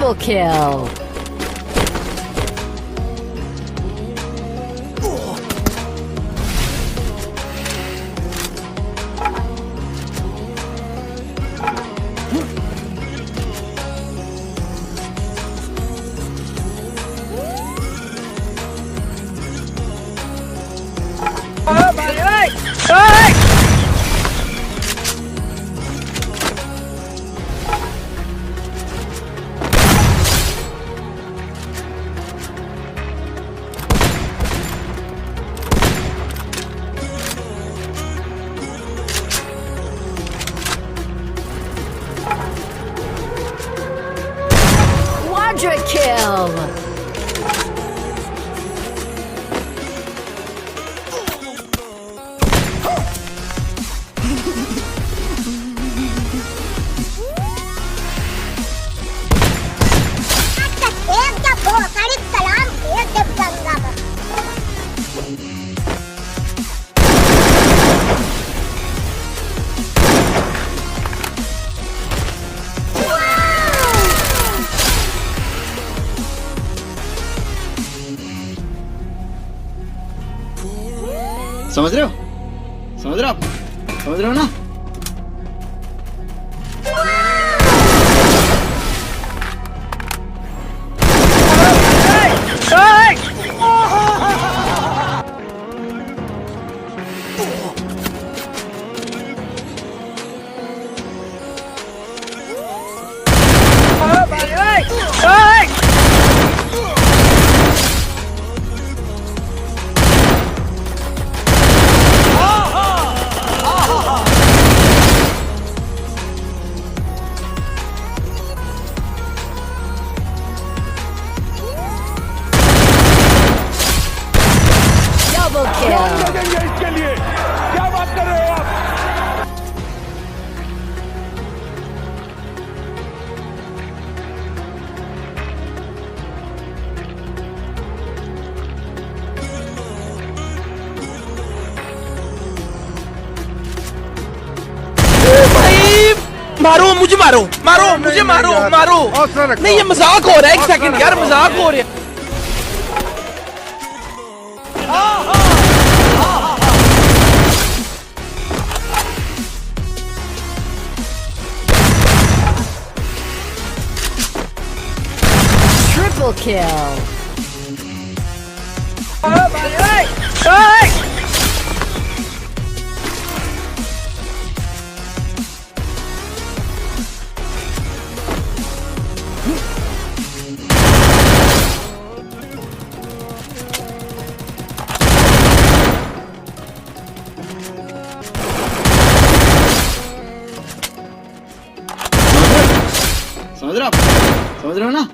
Triple kill. Quadra kill. समझ रहे हो? समझ रहे हो आप? समझ रहे हो ना? Double kill. इसके लिए क्या बात कर रहे हो आप? मारो मुझे, मारो मारो मुझे, मारो मारो। नहीं, ये मजाक हो रहा है। एक सेकंड यार, मजाक हो रहा है। Triple kill. समझ रहे हो आप? समझ रहे हो ना?